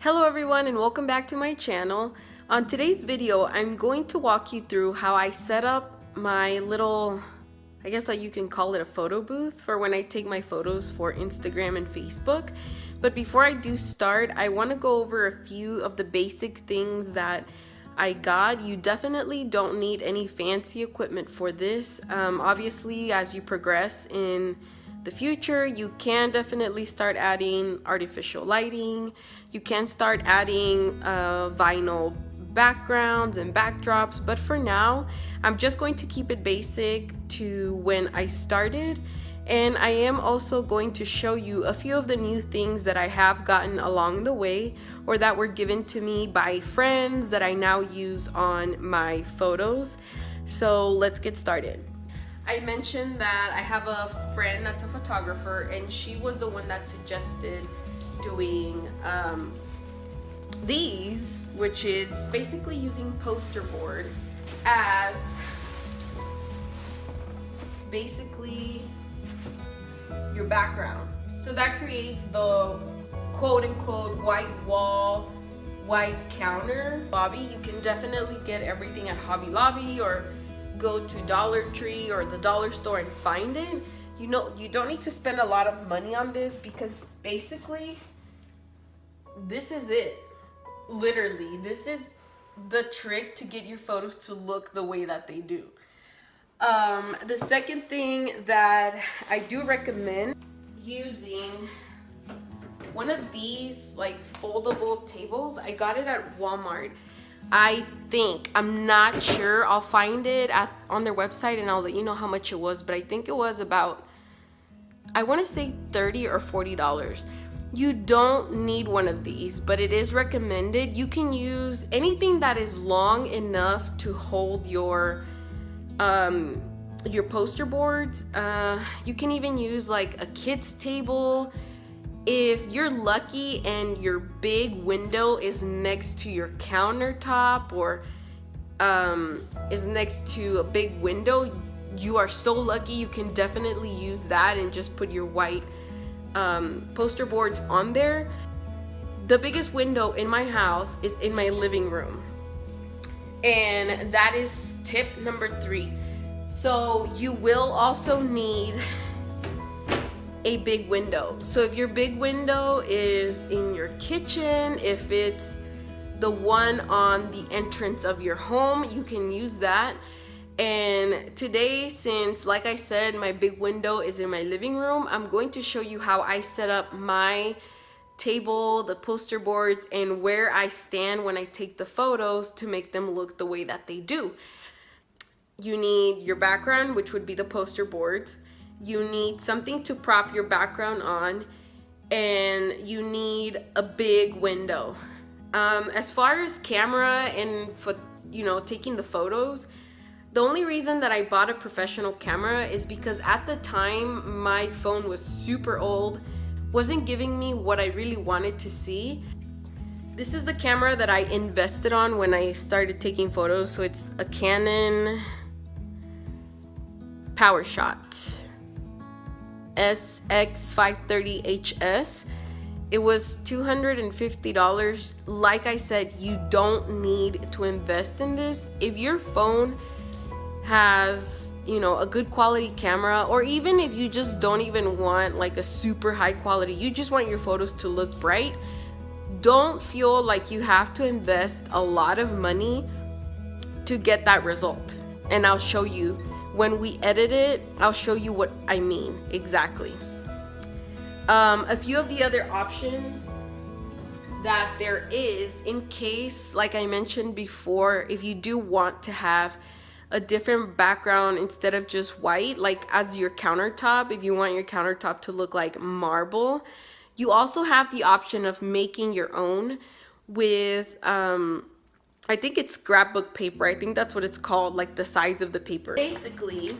Hello everyone and welcome back to my channel. On today's video, I'm going to walk you through how I set up my little, I guess you can call it a photo booth for when I take my photos for Instagram and Facebook. But before I do start, I want to go over a few of the basic things that I got. You definitely don't need any fancy equipment for this. Obviously, as you progress in the future, you can definitely start adding artificial lighting. You can start adding vinyl backgrounds and backdrops, but for now I'm just going to keep it basic to when I started. And I am also going to show you a few of the new things that I have gotten along the way or that were given to me by friends that I now use on my photos. So let's get started. I mentioned that I have a friend that's a photographer, and she was the one that suggested doing these, which is basically using poster board as basically your background. So that creates the quote-unquote white wall, white counter. Lobby, you can definitely get everything at Hobby Lobby or go to Dollar Tree or the dollar store and find it. You know, you don't need to spend a lot of money on this because basically this is it. Literally, this is the trick to get your photos to look the way that they do. The second thing that I do recommend using one of these like foldable tables. I got it at Walmart. I'm not sure, I'll find it on their website and I'll let you know how much it was, but I think it was about, I want to say $30 or $40. You don't need one of these, but it is recommended. You can use anything that is long enough to hold your poster boards. You can even use like a kid's table. If you're lucky and your big window is next to your countertop or is next to a big window, you are so lucky. You can definitely use that and just put your white poster boards on there. The biggest window in my house is in my living room, and that is tip number 3. So you will also need a big window. So if your big window is in your kitchen, if it's the one on the entrance of your home, you can use that. And today, since like I said, my big window is in my living room, I'm going to show you how I set up my table, the poster boards, and where I stand when I take the photos to make them look the way that they do. You need your background, which would be the poster boards. You need something to prop your background on, and you need a big window. As far as camera and taking the photos, the only reason that I bought a professional camera is because at the time my phone was super old, wasn't giving me what I really wanted to see. This is the camera that I invested on when I started taking photos. So it's a Canon PowerShot SX530HS. It was $250. Like I said, you don't need to invest in this. If your phone has, a good quality camera, or even if you just don't even want like a super high quality, you just want your photos to look bright, don't feel like you have to invest a lot of money to get that result. And I'll show you. When we edit it, I'll show you what I mean exactly. A few of the other options that there is, in case, like I mentioned before, if you do want to have a different background instead of just white, like as your countertop, if you want your countertop to look like marble, you also have the option of making your own with I think it's scrapbook paper. I think that's what it's called, like the size of the paper. Basically,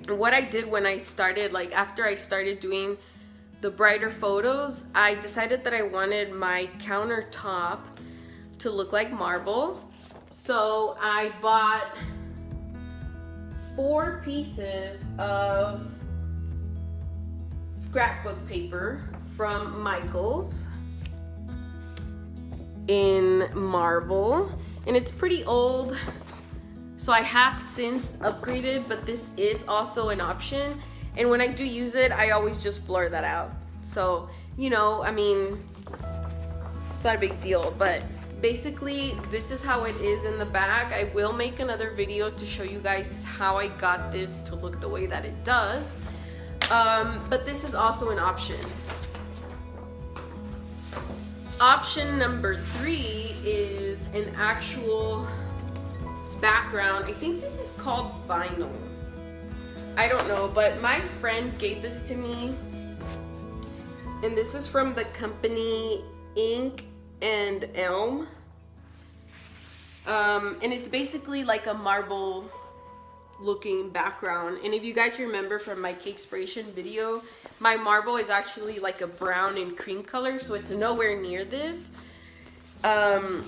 what I did when I started, like after I started doing the brighter photos, I decided that I wanted my countertop to look like marble. So I bought 4 pieces of scrapbook paper from Michael's. in marble, and it's pretty old, so I have since upgraded, but this is also an option. And when I do use it, I always just blur that out. So, you know, I mean, it's not a big deal, but basically this is how it is in the back. I will make another video to show you guys how I got this to look the way that it does. But this is also an option. Option number 3 is an actual background. I think this is called vinyl. I don't know, but my friend gave this to me, and this is from the company Ink and Elm. And it's basically like a marble looking background. And if you guys remember from my Cakespiration video, my marble is actually like a brown and cream color, so it's nowhere near this. And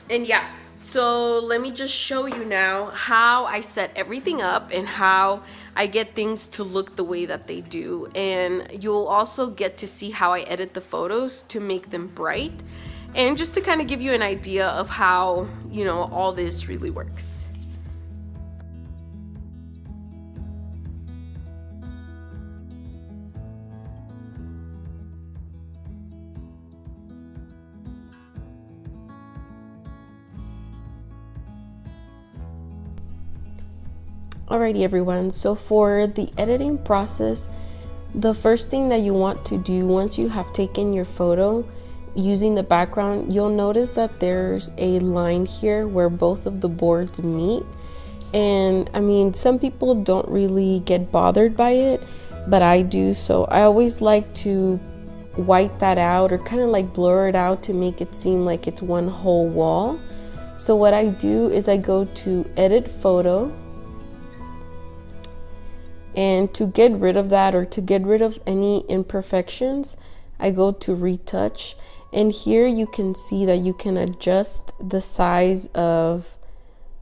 yeah, so let me just show you now how I set everything up and how I get things to look the way that they do. And you'll also get to see how I edit the photos to make them bright, and just to kind of give you an idea of how, you know, all this really works. Alrighty everyone, so for the editing process, the first thing that you want to do once you have taken your photo using the background, you'll notice that there's a line here where both of the boards meet. And I mean, some people don't really get bothered by it, but I do. So I always like to white that out or kind of like blur it out to make it seem like it's one whole wall. So what I do is I go to edit photo, and to get rid of that, or to get rid of any imperfections, I go to retouch. And here you can see that you can adjust the size of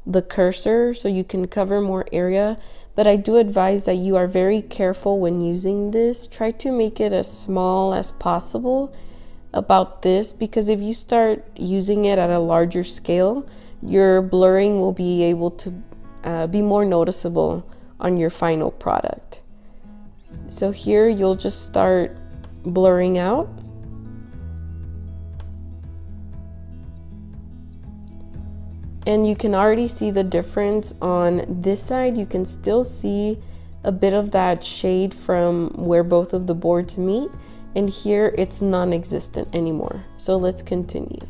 the cursor so you can cover more area. But I do advise that you are very careful when using this. Try to make it as small as possible about this, because if you start using it at a larger scale, your blurring will be able to be more noticeable on your final product. So here you'll just start blurring out. And you can already see the difference on this side. You can still see a bit of that shade from where both of the boards meet, and here it's non-existent anymore. So let's continue.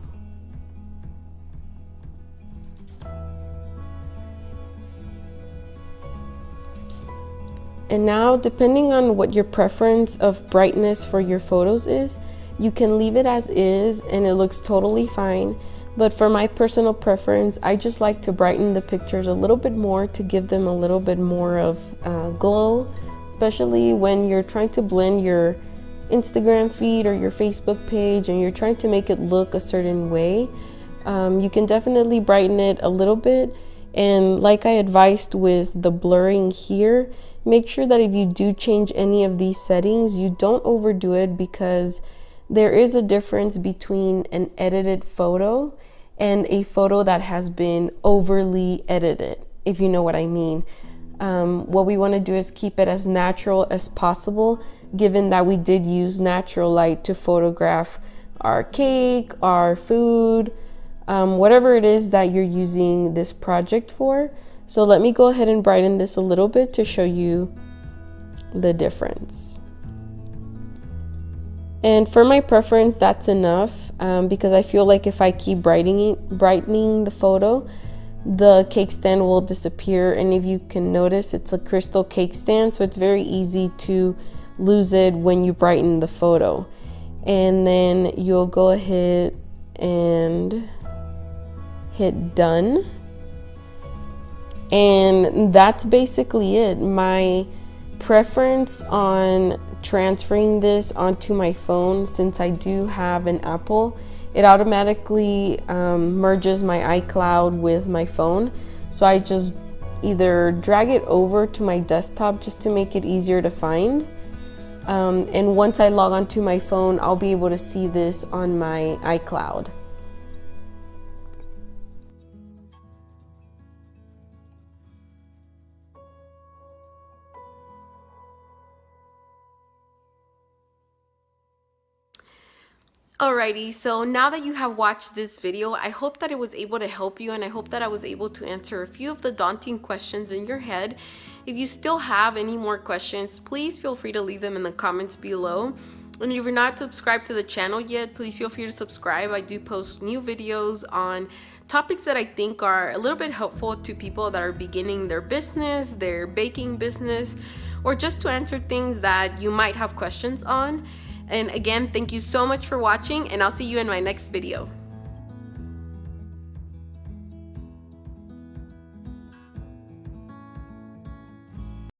And now, depending on what your preference of brightness for your photos is, you can leave it as is and it looks totally fine. But for my personal preference, I just like to brighten the pictures a little bit more to give them a little bit more of glow, especially when you're trying to blend your Instagram feed or your Facebook page and you're trying to make it look a certain way. You can definitely brighten it a little bit. And like I advised with the blurring here, make sure that if you do change any of these settings, you don't overdo it, because there is a difference between an edited photo and a photo that has been overly edited, if you know what I mean. What we want to do is keep it as natural as possible, given that we did use natural light to photograph our cake, our food, whatever it is that you're using this project for. So let me go ahead and brighten this a little bit to show you the difference. And for my preference, that's enough, because I feel like if I keep brightening the photo, the cake stand will disappear. And if you can notice, it's a crystal cake stand, so it's very easy to lose it when you brighten the photo. And then you'll go ahead and hit done. And that's basically it. My preference on transferring this onto my phone, since I do have an Apple, it automatically merges my iCloud with my phone. So I just either drag it over to my desktop just to make it easier to find. And once I log onto my phone, I'll be able to see this on my iCloud. Alrighty, so now that you have watched this video, I hope that it was able to help you, and I hope that I was able to answer a few of the daunting questions in your head. If you still have any more questions, please feel free to leave them in the comments below. And if you're not subscribed to the channel yet, please feel free to subscribe. I do post new videos on topics that I think are a little bit helpful to people that are beginning their business, their baking business, or just to answer things that you might have questions on. And again, thank you so much for watching, and I'll see you in my next video.